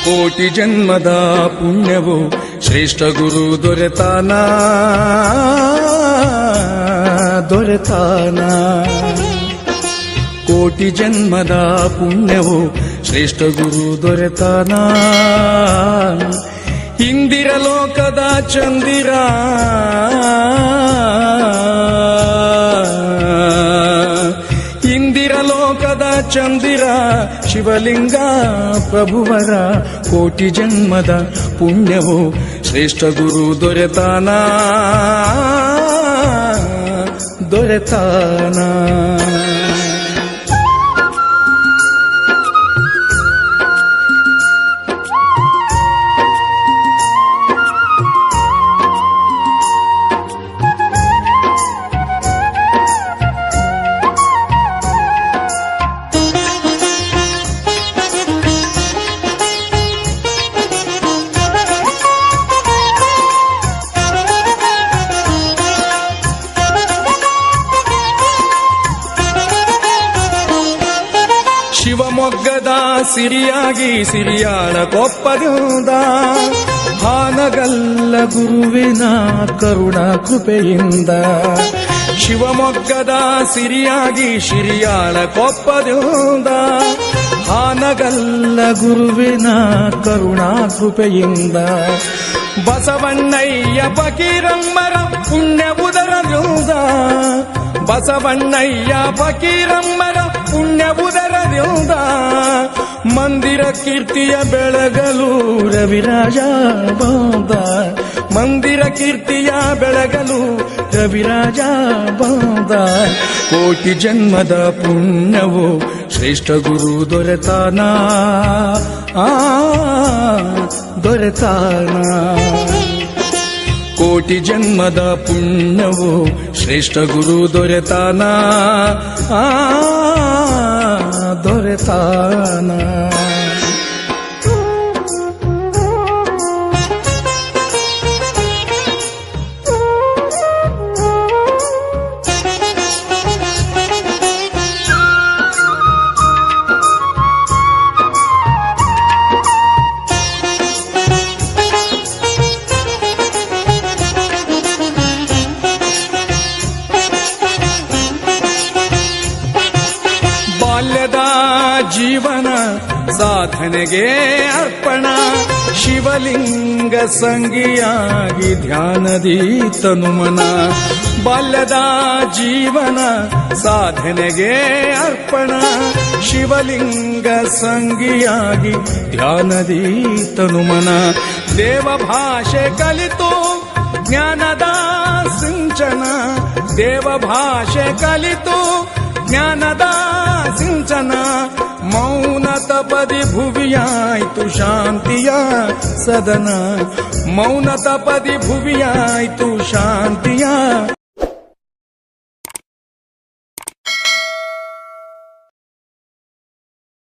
ಕೋಟಿ ಜನ್ಮದ ಪುಣ್ಯವು ಶ್ರೇಷ್ಠ ಗುರು ದೊರೆತಾನ ಕೋಟಿ ಜನ್ಮದ ಪುಣ್ಯವು ಶ್ರೇಷ್ಠ ಗುರು ದೊರೆತಾನ ಇಂದಿರ ಲೋಕದ ಚಂದಿರ ಚಂದಿರ ಶಿವಲಿಂಗ ಪ್ರಭುವರ ಕೋಟಿ ಜನ್ಮದ ಪುಣ್ಯವು ಶ್ರೇಷ್ಠ ಗುರು ದೊರೆತಾನ ಶಿವಮೊಗ್ಗದ ಸಿರಿಯಾಗಿ ಸಿರಿಯಾಳ ಕೊಪ್ಪದಿಂದ ಹಾನಗಲ್ಲ ಗುರುವಿನ ಕರುಣ ಕೃಪೆಯಿಂದ ಶಿವಮೊಗ್ಗದ ಸಿರಿಯಾಗಿ ಸಿರಿಯಾಳ ಕೊಪ್ಪದಿಂದ ಹಾನಗಲ್ಲ ಗುರುವಿನ ಕರುಣಾ ಕೃಪೆಯಿಂದ ಬಸವಣ್ಣಯ್ಯ ಫಕೀರಮ್ಮರ ಪುಣ್ಯ ಉದರದಿಂದ ಬಸವಣ್ಣಯ್ಯ ಫಕೀರಮ್ಮರ ಪುಣ್ಯ ಉದರದಿಂದ ಮಂದಿರ ಕೀರ್ತಿಯ ಬೆಳಗಲು ರವಿರಾಜ ಬಂದ ಮಂದಿರ ಕೀರ್ತಿಯ ಬೆಳಗಲು ರವಿರಾಜ ಬಂದ ಕೋಟಿ ಜನ್ಮದ ಪುಣ್ಯವು ಶ್ರೇಷ್ಠ ಗುರು ದೊರೆತಾನ ಕೋಟಿ ಜನ್ಮದ ಪುಣ್ಯವು ಶ್ರೇಷ್ಠ ಗುರು ದೊರೆತಾನ ಬಾಲ್ಯದ ಜೀವನ ಸಾಧನೆಗೆ ಅರ್ಪಣ ಶಿವಲಿಂಗ ಸಂಗಿಯಾಗಿ ಧ್ಯಾನದಿ ತನುಮನ ಬಾಲ್ಯದ ಜೀವನ ಸಾಧನೆಗೆ ಅರ್ಪಣ ಶಿವಲಿಂಗ ಸಂಗಿಯಾಗಿ ಧ್ಯಾನದಿ ತನುಮನ ದೇವ ಭಾಷೆ ಕಲಿತು ಜ್ಞಾನದ ಸಿಂಚನ ದೇವ ಭಾಷೆ ಕಲಿತು ಜ್ಞಾನದ ಸಿಂಚನ ಮೌನ ತಪದಿ ಭುವಿಯಾಯ್ತು ಶಾಂತಿಯ ಸದನ ಮೌನ ತಪದಿ ಭುವಿಯಾಯ್ತು ಶಾಂತಿ